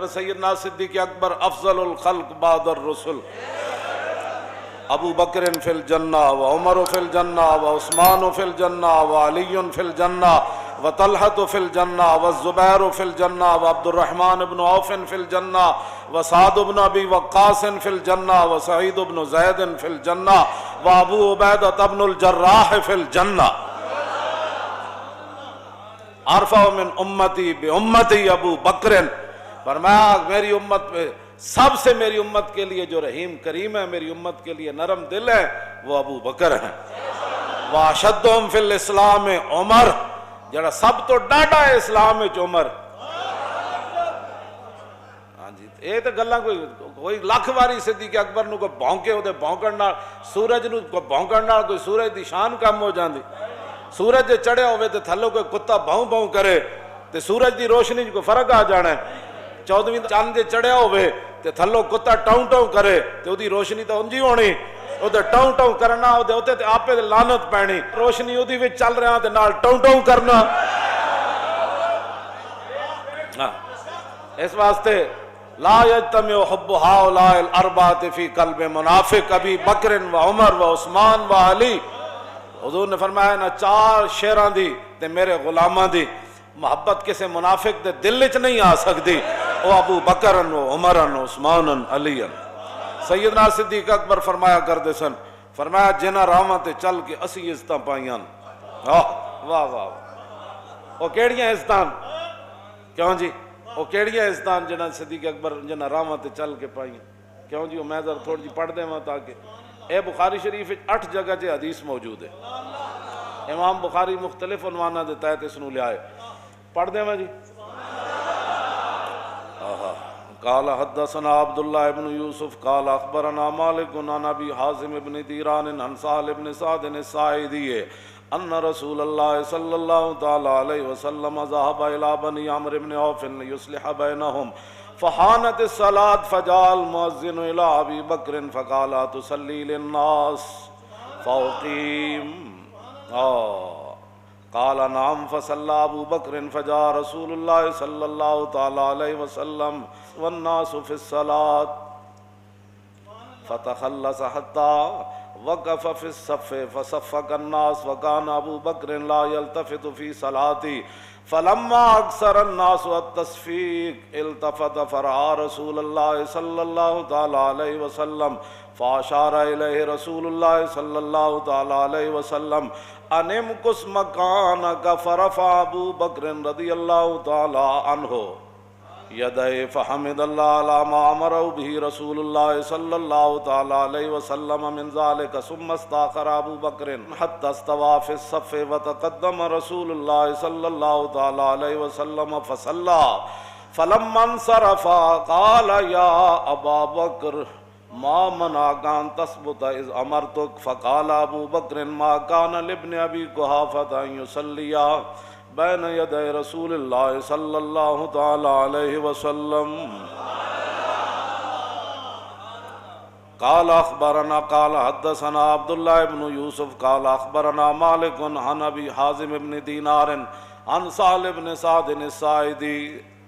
سیدنا صدیق اکبر افضل الخلق بعد الرسل، ابو بکر فی الجنہ و عمر فی الجنہ و عثمان فی الجنہ و علی فی الجنہ و طلحہ فی الجنہ و الزبیر فی الجنہ و عبد الرحمن بن عوف فی الجنہ و سعد بن ابی وقاص فی الجنہ و سعید بن زید فی الجنہ و ابو عبیدہ بن الجراح فی الجنہ۔ ارفع من امتی بامتی ابو بکر، فرمایا میری امت پہ سب سے میری امت کے لیے جو رحیم کریم ہے، میری امت کے لیے نرم دل ہے، وہ ابو بکر ہیں۔ واشدہم فی الاسلام عمر، جڑا سب تو ڈاڈا ہے اسلام وچ عمر۔ ہاں جی، یہ تو گلاں کوئی لاکھ واری صدیق اکبر نو کوئی بھونکے او دے بھونکن نال، سورج نو کوئی بھونکن نال کوئی سورج دی شان کم ہو جاندی۔ سورج جے چڑھیا ہوئے تے تھلوں کوئی کتا بھوں بھوں کرے تے سورج دی روشنی کو فرق آ جانا ہے۔ 14ویں چاند جے چڑھیا ہوئے تے تھلوں کتا ٹاؤں ٹاؤں کرے تے او دی روشنی تو انجی ہونی، او دے ٹاؤں ٹاؤں کرنا، او دے اوتے تے آپے دے لعنت پینی، روشنی او دی وچ چل رہا تے نال ٹاؤں ٹاؤں کرنا۔ اس واسطے لا یجتمع حب ہؤلاء الاربعۃ فی قلب منافق ابی بکر و عمر و عثمان و علی۔ حضور نے فرمایا نا چار شیراں دی تے میرے غلاماں دی محبت کسے منافق دے دل وچ نہیں آ سکتی، او ابو بکر و عمر و عثمان علی۔ سیدنا صدیق اکبر فرمایا کرتے سن، فرمایا جنہ راواں تے چل کے اسی عزتاں پائیاں، واہ واہ واہ، او کیڑیاں عزتاں؟ کیوں جی او کیڑیاں عزتاں جنہ صدیق اکبر جنہ راواں تے چل کے پائیاں؟ کیوں جی میں ذرا تھوڑی جی پڑھ دیواں تاکہ اے بخاری شریف 8 جگہ چ حدیث موجود ہے۔ امام بخاری مختلف عنوانہ دے تحت اس نو لے آئے، پڑھ دیں میں جی۔ قال حدثنا عبداللہ ابن یوسف قال اخبرنا مالک عن ابی حازم ابن دیران عن سہل ابن سعد الساعدی ان رسول اللہ صلی اللہ تعالی علیہ وسلم ذهب الى بنی عمرو بن عوف ليصلح بینہم فحانت الصلاة فجاء المؤذن الى ابی بکر فقال تصلی للناس فاقیم قال نعم فصلى ابو بکر فجاء رسول اللہ صلی اللہ تعالی علیہ وسلم والناس في الصلاة فتخلص حتى وقف في الصف فصفق الناس وكان ابو بکر لا يلتفت في صلاته فلما اکثر الناس التصفیق التفت فرأى رسول اللہ صلی اللہ تعالی علیہ وسلم فاشار الیہ رسول اللہ صلی اللہ تعالی علیہ وسلم ان امکث مکانک فرفع ابو بکر رضی اللہ تعالی عنہ یدہ فحمد اللہ علی ما امرہ به رسول اللہ صلی اللہ تعالی علیہ وسلم من ذلك ثم استاخر ابو بکر حتى استوى في الصف وتقدم رسول اللہ صلی اللہ تعالی علیہ وسلم فصلى فلما انصرف قال یا ابا بکر ما منعك ان تثبت اذ امرتك فقال ابو بکر ما كان لابن ابي قحافة ان يصلي بین یدی رسول اللہ صلی اللہ تعالی علیہ وسلم۔ قال اخبرنا قال حدثنا عبداللہ ابن یوسف قال اخبرنا مالک عن ابی حازم ابن دینار عن سہل ابن سعد الساعدی۔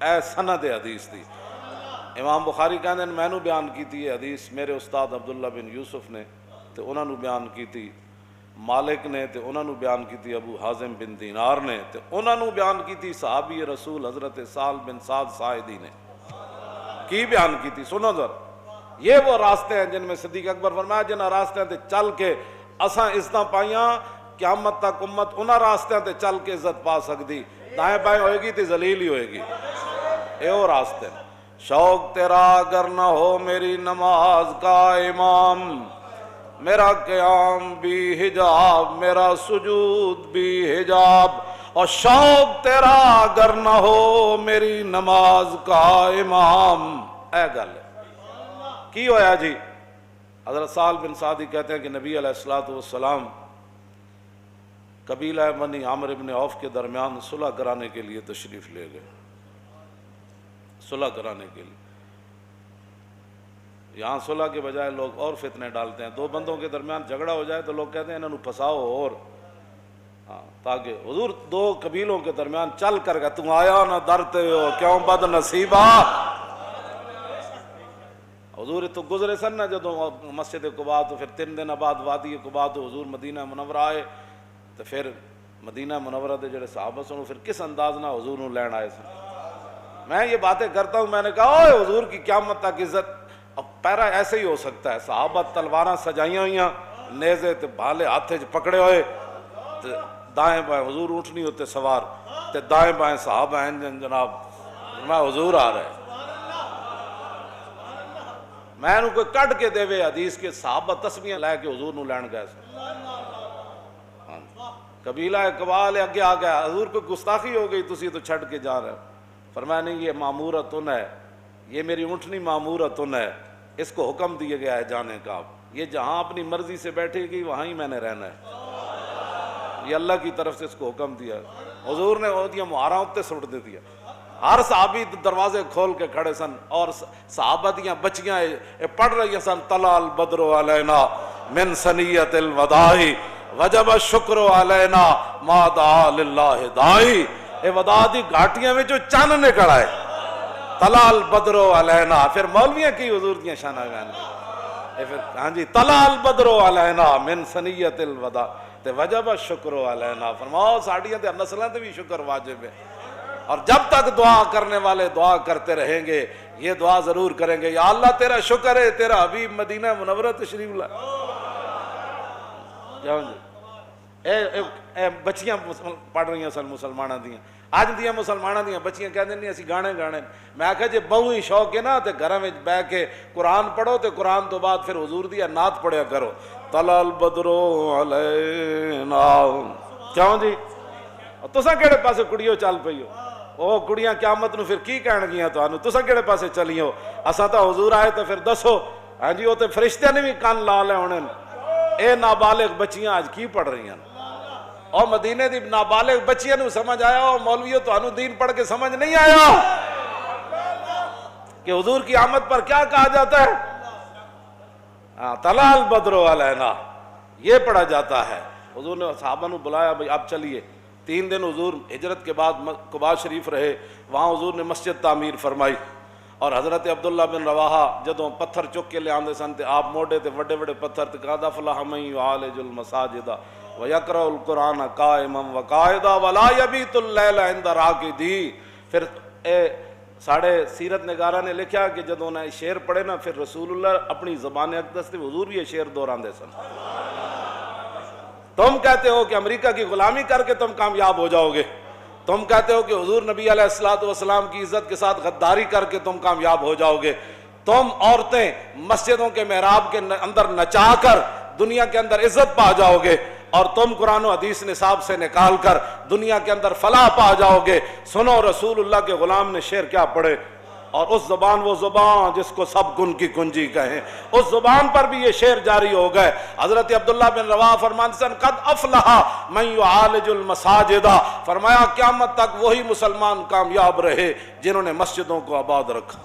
اے سند حدیث دی امام بخاری کہندے ہیں میں نو بیان کیتی ہے حدیث میرے استاد عبداللہ بن یوسف نے تے انہاں نو بیان کیتی مالک نے تے انہاں نو بیان کیتی ابو حازم بن دینار نے تے انہاں نو بیان کیتی صحابی رسول حضرت سہل بن سعد ساعدی نے۔ کی بیان کیتی سنو ذرا، یہ وہ راستے ہیں جن میں صدیق اکبر فرمایا جنہاں راستے تے چل کے اساں عزتاں پائیاں، قیامت تک امت انہاں راستے تے چل کے عزت پا سکتی، دائیں بائیں ہوئے گی تے ذلیل ہی ہوئے گی۔ اے وہ راستے شوق تیرا اگر نہ ہو میری نماز کا امام، میرا قیام بھی حجاب میرا سجود بھی حجاب، اور شوق تیرا اگر نہ ہو میری نماز کا امام۔ اے گل کی ہویا جی؟ حضرت سہل بن سعدی کہتے ہیں کہ نبی علیہ الصلوۃ والسلام قبیلہ بنی عمرو بن عوف کے درمیان صلح کرانے کے لیے تشریف لے گئے، صلح کرانے کے لیے۔ یہاں صلح کے بجائے لوگ اور فتنے ڈالتے ہیں، دو بندوں کے درمیان جھگڑا ہو جائے تو لوگ کہتے ہیں انہوں پھنساؤ اور تاکہ حضور دو قبیلوں کے درمیان چل کر گئے، تم آیا نہ ڈرتے ہو کیوں بد نصیبہ، حضور تو گزرے سن نا جدوں مسجد قباء تو پھر 3 دن بعد وادی قباء تو حضور مدینہ منورہ آئے تو پھر مدینہ منورہ دے جڑے صحابہ سن پھر کس انداز نہ حضور نو لین آئے سن. میں یہ باتیں کرتا ہوں, میں نے کہا اوے حضور کی قیامت تک عزت. اب پیرا ایسے ہی ہو سکتا ہے, صحابہ تلواراں سجائیاں ہوئیاں, نیزے تے بھالے ہاتھے پکڑے ہوئے, دائیں بائیں حضور اونٹنی ہوتے سوار تے دائیں بائیں صحابہ ہیں جناب, میں حضور آ رہے. میں انہوں کوئی کٹ کے دے وے حدیث کے صحابہ تسبیحاں لے کے حضور نو لین گئے سن. قبیلہ اقبال اگے آ گیا, حضور کو گستاخی ہو گئی, تسی تو چھڑ کے جا رہے ہو. فرمایا نہیں, یہ مامورتن ہے, یہ میری اونٹنی مامورتن ہے, اس کو حکم دیا گیا ہے جانے کا. یہ جہاں اپنی مرضی سے بیٹھے گی وہاں ہی میں نے رہنا ہے, یہ اللہ کی طرف سے اس کو حکم دیا. حضور نے وہ دیا مہاراں اتے سٹ دے دیا. ہر صحابی دروازے کھول کے کھڑے سن, اور صحابہ دیاں بچیاں پڑھ رہی سن, طلع البدر علینا من ثنیۃ الوداع وجب الشکر علینا ما دعا للہ داعی. اے وداع دی گھاٹیاں میں جو چن نکل آئے, طلع البدر علینا. پھر مولویاں کی حضور دیاں شانہ گان, پھر ہاں جی, طلع البدر علینا من ثنیۃ الوداع تے وجب الشکر علینا. فرماؤ ساڈیاں تے نسلاں تے بھی شکر واجب ہے. اور جب تک دعا کرنے والے دعا کرتے رہیں گے, یہ دعا ضرور کریں گے, یا اللہ تیرا شکر ہے تیرا حبیب مدینہ منورہ تشریف لائے. اے بچیاں پڑھ رہی ہیں سن مسلمانہ دیاں, اج دیاں مسلمانہ دیاں بچیاں کہہ دیں اسی گانے گانے. میں آکھا جے بہو ہی شوق ہے نا تے گھراں وچ بیٹھ کے قرآن پڑھو, تے قرآن تو بعد پھر حضور دی نعت پڑھیا کرو, طلع البدر علینا. کیوں جی تساں کیڑے پاسے کڑیو چل پئی ہو؟ او کڑیاں قیامت نو پھر کی کہن گیاں تانوں, تساں کیڑے پاسے چلی ہو؟ اساں تا حضور آئے تو پھر دسو. ہاں جی, وہ تے فرشتے نے بھی کان لا لے ہونے. اے نابالغ بچیاں آج کی پڑھ رہی ہیں, اور مدینے دی نابالغ بچیاں نو سمجھ آیا, اور مولویوں تانوں دین پڑھ کے سمجھ نہیں آیا کہ حضور کی آمد پر کیا کہا جاتا ہے؟ طلع البدر علینا, یہ پڑھا جاتا ہے. حضور نے صحابہ نو بلایا, بھئی اب چلیے. 3 دن حضور ہجرت کے بعد قباء شریف رہے, وہاں حضور نے مسجد تعمیر فرمائی. اور حضرت عبداللہ بن رواحہ جدوں پتھر چک کے لے آندے سن تے آپ موڑے تے وڈے وڈے پتھر تے قد افلح من یعالج المساجد ویقرأ القرآن قائما وقاعدا ولا یبیت اللیل عند راقدی. پھر ساڑھے سیرت نگارہ نے لکھا کہ جدوں نے شعر پڑھے نا, پھر رسول اللہ اپنی زبان اقدس تے حضور بھی یہ شعر دہراندے سن. تم کہتے ہو کہ امریکہ کی غلامی کر کے تم کامیاب ہو جاؤ گے, تم کہتے ہو کہ حضور نبی علیہ السلام کی عزت کے ساتھ غداری کر کے تم کامیاب ہو جاؤ گے, تم عورتیں مسجدوں کے محراب کے اندر نچا کر دنیا کے اندر عزت پا جاؤ گے, اور تم قرآن و حدیث نصاب سے نکال کر دنیا کے اندر فلاح پا جاؤ گے. سنو رسول اللہ کے غلام نے شعر کیا پڑھے, اور اس زبان, وہ زبان جس کو سب گن کی کنجی کہیں, اس زبان پر بھی یہ شعر جاری ہو گئے. حضرت عبداللہ بن رواحہ فرماتے ہیں قد افلح من یعالج المساجد, فرمایا قیامت تک وہی مسلمان کامیاب رہے جنہوں نے مسجدوں کو آباد رکھا.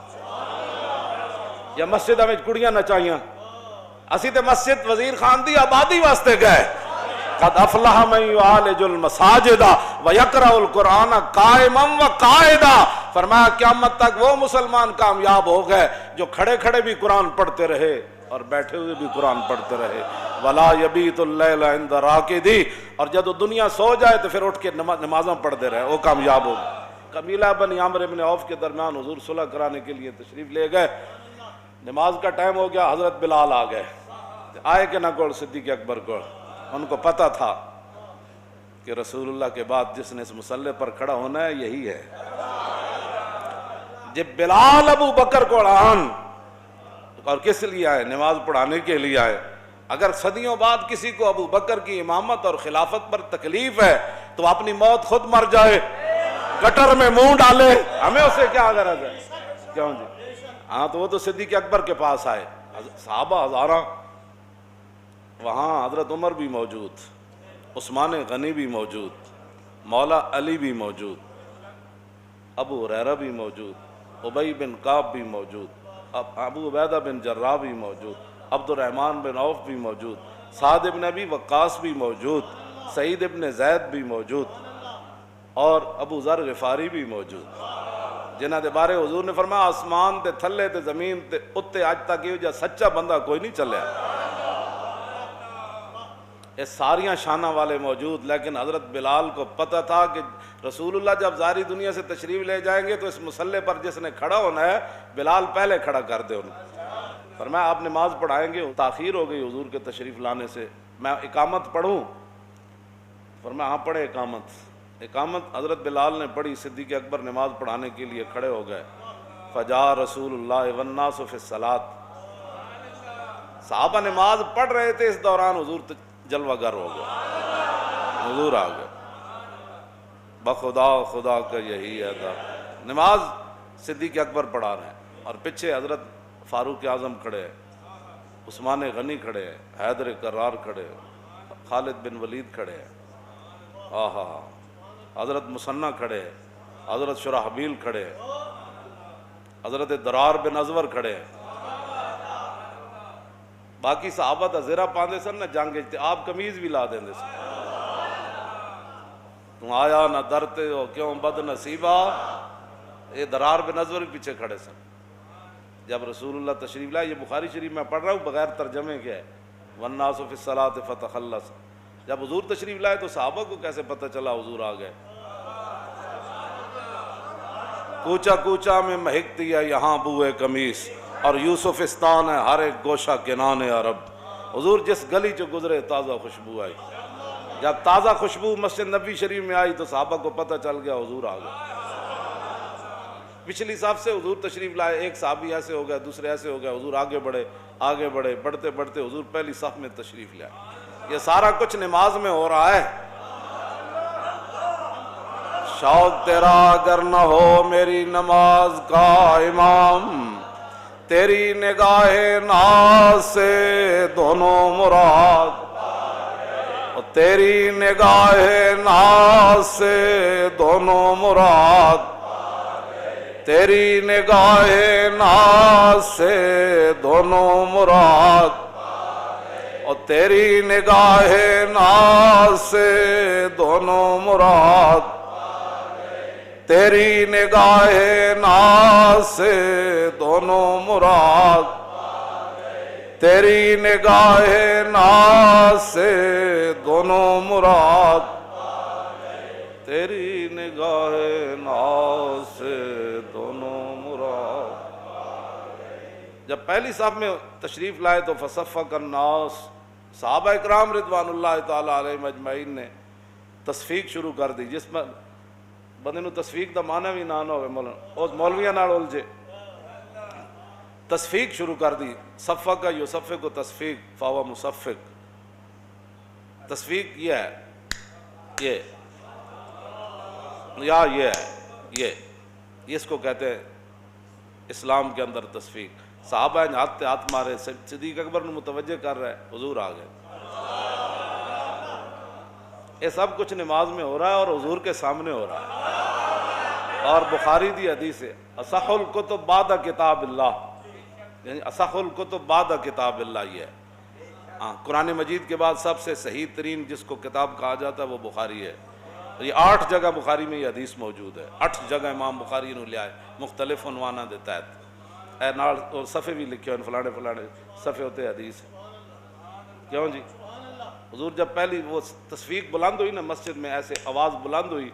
یا مسجدوں میں کڑیاں نچائیاں, اسی تے مسجد وزیر خان دی آبادی واسطے گئے. قد افلح من یعالج المساجد ویقرأ القرآن قائما وقاعدا. فرمایا قیامت تک وہ مسلمان کامیاب ہو گئے جو کھڑے کھڑے بھی قرآن پڑھتے رہے اور بیٹھے ہوئے بھی قرآن پڑھتے رہے. ولا یبیت اللیل عند راقدی, اور جب دنیا سو جائے تو پھر اٹھ کے نمازاں پڑھتے رہے, وہ کامیاب ہو گئے. قبیلہ بنی عامر بن عوف کے درمیان حضور صلح کرانے کے لیے تشریف لے گئے. نماز کا ٹائم ہو گیا, حضرت بلال آ گئے. آئے کہ نہ کول صدیق اکبر کو, ان کو پتہ تھا کہ رسول اللہ کے بعد جس نے اس مسلح پر کھڑا ہونا ہے یہی ہے. جب بلال ابو بکر کو آن, اور کس لیے آئے؟ نماز پڑھانے کے لیے آئے. اگر صدیوں بعد کسی کو ابو بکر کی امامت اور خلافت پر تکلیف ہے تو اپنی موت خود مر جائے, گٹر میں منہ ڈالے, ہمیں اسے کیا غرض ہے؟ کیوں جی؟ ہاں تو وہ تو صدیق اکبر کے پاس آئے, صحابہ ہزاراں, وہاں حضرت عمر بھی موجود, عثمان غنی بھی موجود, مولا علی بھی موجود, ابو ہریرہ بھی موجود, ابی بن کعب بھی موجود, ابو عبیدہ بن جراح بھی موجود, عبد الرحمن بن عوف بھی موجود, سعد بن ابی وقاص بھی موجود, سعید بن زید بھی موجود, اور ابو ذر غفاری بھی موجود. جنہاں دے بارے حضور نے فرمایا آسمان تے تھلے تے زمین تے اتے اج تک یہ جا سچا بندہ کوئی نہیں چلیا. یہ ساریاں شانہ والے موجود، لیکن حضرت بلال کو پتہ تھا کہ رسول اللہ جب ظاہری دنیا سے تشریف لے جائیں گے تو اس مسلح پر جس نے کھڑا ہونا ہے بلال پہلے کھڑا کر دے انہیں. فرمایا آپ نماز پڑھائیں گے؟ تاخیر ہو گئی حضور کے تشریف لانے سے، میں اقامت پڑھوں؟ فرمایا ہاں پڑھے اقامت. اقامت حضرت بلال نے پڑھی، صدیق اکبر نماز پڑھانے کے لیے کھڑے ہو گئے. فجاء رسول اللہ والناس فی الصلاۃ. صحابہ نماز پڑھ رہے تھے، اس دوران حضور جلوہ گر ہو گئے، حضور آ گئے. بخدا خدا کا یہی ہے تھا. نماز صدیق اکبر پڑھا رہے ہیں اور پیچھے حضرت فاروق اعظم کھڑے ہیں، عثمان غنی کھڑے ہیں، حیدر کرار کھڑے ہیں، خالد بن ولید کھڑے ہیں، آہا حضرت مسنہ کھڑے ہیں، حضرت شرحبیل کھڑے ہیں، حضرت درار بن ازور کھڑے ہیں. باقی صحابہ تا زیرہ پاندے سن نہ جنگ اجتے، آپ قمیض بھی لا دیں دے سن. تم آیا نہ درتے ہو کیوں بد نصیبہ. یہ درار بن ازور بھی پیچھے کھڑے سن. جب رسول اللہ تشریف لائے، یہ بخاری شریف میں پڑھ رہا ہوں بغیر ترجمے کے ہے، والناس فی الصلاۃ فتخلص. جب حضور تشریف لائے تو صحابہ کو کیسے پتہ چلا حضور آ گئے؟ کوچا کوچا میں مہکتی ہے یہاں بوئے قمیص، اور یوسفستان ہے ہر ایک گوشہ کنان عرب. حضور جس گلی چو گزرے تازہ خوشبو آئی. جب تازہ خوشبو مسجد نبی شریف میں آئی تو صحابہ کو پتہ چل گیا حضور آ گئے. پچھلی صف سے حضور تشریف لائے، ایک صحابی ایسے ہو گیا، دوسرے ایسے ہو گیا، حضور آگے بڑھے، بڑھتے بڑھتے حضور پہلی صف میں تشریف لائے. یہ سارا کچھ نماز میں ہو رہا ہے. شوق تیرا اگر نہ ہو میری نماز کا امام، تیری نگاہ ناز سے دونوں مراد، تیری نگاہ ناز سے دونوں مراد، تیری نگاہ ناز سے دونوں مراد، اور تیری نگاہ ناز سے دونوں مراد، تیری نگاہ ناز سے دونوں مراد، تیری نگاہ ناز سے دونوں مراد، تیری نگاہ ناز سے دونوں مراد. جب پہلی صف میں تشریف لائے تو فصفق الناس، صحابہ اکرام رضوان اللہ تعالیٰ علیہم اجمعین نے تصفیق شروع کر دی. جس میں بندے نو تصفیق دا معنی بھی نہ ہوئے مولویاں نال الجھے، تصفیق شروع کر دی. صفق کا یصفق کو تصفیق فاو مصفق. تصفیق یہ ہے، یہ یا یہ ہے، یہ اس کو کہتے ہیں اسلام کے اندر تصفیق. صحابہ نے ہاتھ ہاتھ مارے، صدیق اکبر نے متوجہ کر رہا ہے حضور آ گئے. یہ سب کچھ نماز میں ہو رہا ہے اور حضور کے سامنے ہو رہا ہے. اور بخاری دی حدیث ہے اصح الکتب بعد کتاب اللہ، یعنی اصح الکتب بعد کتاب اللہ. یہ ہے قرآن مجید کے بعد سب سے صحیح ترین جس کو کتاب کہا جاتا ہے وہ بخاری ہے. یہ 8 جگہ بخاری میں یہ حدیث موجود ہے. 8 جگہ امام بخاری نے لیا ہے، مختلف عنوانہ دیتا ہے. اے نال اور صفحے بھی لکھے ہیں، فلانے فلانے صفحے ہوتے حدیث. کیوں جی؟ حضور جب پہلی وہ تصفیق بلند ہوئی نا مسجد میں، ایسے آواز بلند ہوئی.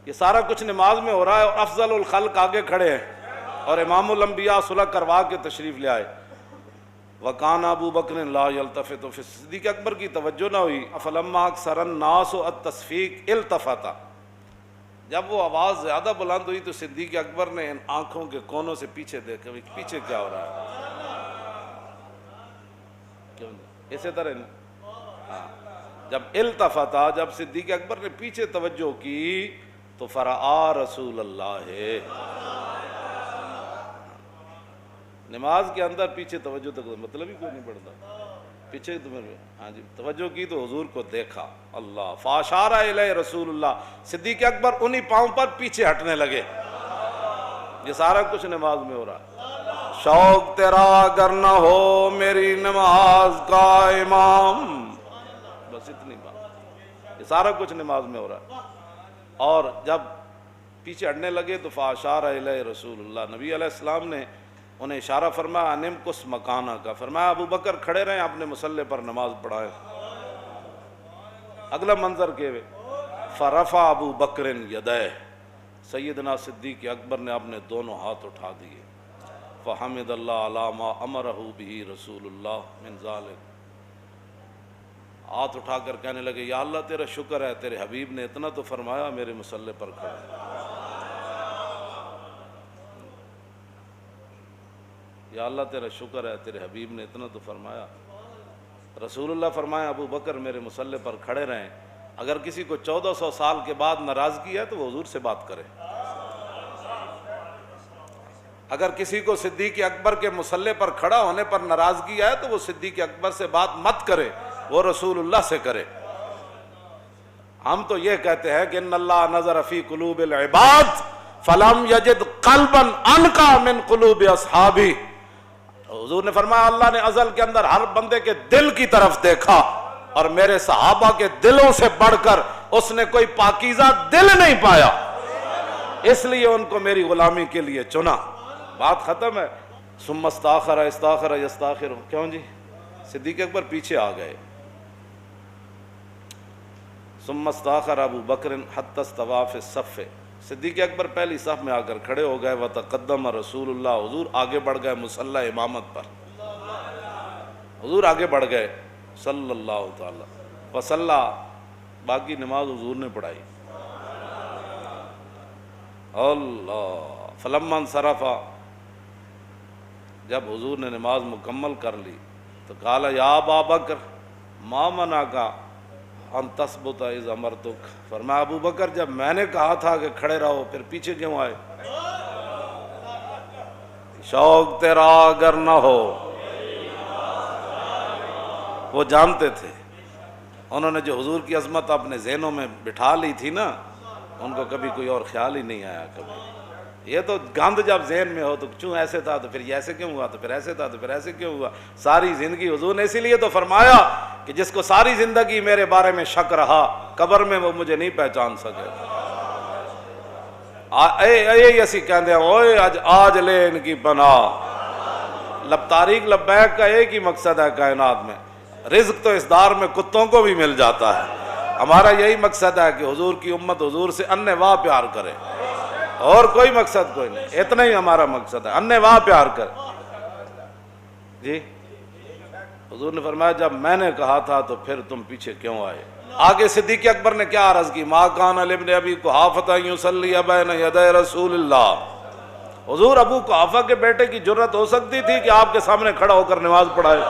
یہ سارا کچھ نماز میں ہو رہا ہے اور افضل الخلق آگے کھڑے ہیں اور امام الانبیاء صلح کروا کے تشریف لے آئے. وکان ابو بکر لا یلتفت. صدیق اکبر کی توجہ نہ ہوئی. فلما اکثر الناس التصفیق التفت. جب وہ آواز زیادہ بلند ہوئی تو صدیق اکبر نے ان آنکھوں کے کونوں سے پیچھے دیکھا، پیچھے کیا ہو رہا ہے. کیوں اسی طرح جب التفتا، جب صدیق اکبر نے پیچھے توجہ کی تو فرآ رسول اللہ. نماز کے اندر پیچھے توجہ تک مطلب ہی کوئی نہیں پڑتا. پیچھے ہاں جی توجہ کی تو حضور کو دیکھا. اللہ فاشار الیہ رسول اللہ. صدیق اکبر انہی پاؤں پر پیچھے ہٹنے لگے. یہ سارا کچھ نماز میں ہو رہا ہے. شوق تیرا اگر نہ ہو میری نماز کا امام، بس اتنی بات. یہ سارا کچھ نماز میں ہو رہا ہے. اور جب پیچھے ہٹنے لگے تو فاشار الیہ رسول اللہ، نبی علیہ السلام نے انہیں اشارہ فرمایا انم کس مکانہ کا، فرمایا ابو بکر کھڑے رہیں اپنے مصلی پر نماز پڑھائے۔ اگلا منظر کے فرفع ابو بکر یدیہ، سیدنا صدیق اکبر نے اپنے دونوں ہاتھ اٹھا دیے، فحمد اللہ علی ما امرہ بہ رسول اللہ من ذالک، ہاتھ اٹھا کر کہنے لگے یا اللہ تیرا شکر ہے، تیرے حبیب نے اتنا تو فرمایا میرے مصلی پر کھڑے، یا اللہ تیرا شکر ہے، تیرے حبیب نے اتنا تو فرمایا۔ رسول اللہ فرمایا ابو بکر میرے مصلی پر کھڑے رہیں، اگر کسی کو 1400 سال کے بعد ناراضگی ہے تو وہ حضور سے بات کرے، اگر کسی کو صدیق اکبر کے مصلی پر کھڑا ہونے پر ناراضگی ہے تو وہ صدیق اکبر سے بات مت کرے، وہ رسول اللہ سے کرے۔ ہم تو یہ کہتے ہیں کہ ان اللہ نظر فی قلوب العباد فلم یجد قلبا انقی من قلوب اصحابہ، حضور نے فرمایا اللہ نے ازل کے اندر ہر بندے کے دل کی طرف دیکھا اور میرے صحابہ کے دلوں سے بڑھ کر اس نے کوئی پاکیزہ دل نہیں پایا، اس لیے ان کو میری غلامی کے لیے چنا۔ بات ختم ہے۔ ثم استاخر استاخر یستاخر، کیوں جی؟ صدیق اکبر پیچھے آ گئے۔ ثم استاخر ابو بکر حتی استوى فی الصف، صدیق اکبر پہلی صف میں آ کر کھڑے ہو گئے، وتقدم رسول اللہ، حضور آگے بڑھ گئے مصلی امامت پر، حضور آگے بڑھ گئے صلی اللہ تعالی وصلی، باقی نماز حضور نے پڑھائی۔ اللہ فلما انصرف، جب حضور نے نماز مکمل کر لی تو قال یا ابا بکر ما منعک ان تثبت اذ امرتک، فرمایا ابو بکر جب میں نے کہا تھا کہ کھڑے رہو پھر پیچھے کیوں آئے؟ شوق تیرا اگر نہ ہو، وہ جانتے تھے، انہوں نے جو حضور کی عظمت اپنے ذہنوں میں بٹھا لی تھی نا، ان کو کبھی کوئی اور خیال ہی نہیں آیا کبھی۔ یہ تو گند جب ذہن میں ہو تو کیوں ایسے تھا تو پھر یہ ایسے کیوں ہوا، تو پھر ایسے تھا تو پھر ایسے کیوں ہوا، ساری زندگی حضور نے اسی لیے تو فرمایا کہ جس کو ساری زندگی میرے بارے میں شک رہا قبر میں وہ مجھے نہیں پہچان سکے۔ اے اسی کہندے ہیں اوئے آج لے ان کی پناہ، تاریخ لبیک کا ایک ہی مقصد ہے کائنات میں، رزق تو اس دار میں کتوں کو بھی مل جاتا ہے، ہمارا یہی مقصد ہے کہ حضور کی امت حضور سے انِ واہ پیار کرے، اور کوئی مقصد کوئی نہیں، اتنا ہی ہمارا مقصد ہے، انِ واہ پیار کرے۔ جی حضور نے فرمایا جب میں نے کہا تھا تو پھر تم پیچھے کیوں آئے؟ آگے صدیق اکبر نے کیا عرض کی، ما کان لابن ابی قحافہ یصلی بین یدی رسول اللہ، حضور ابو قحافہ کے بیٹے کی جرت ہو سکتی تھی کہ آپ کے سامنے کھڑا ہو کر نماز پڑھائے؟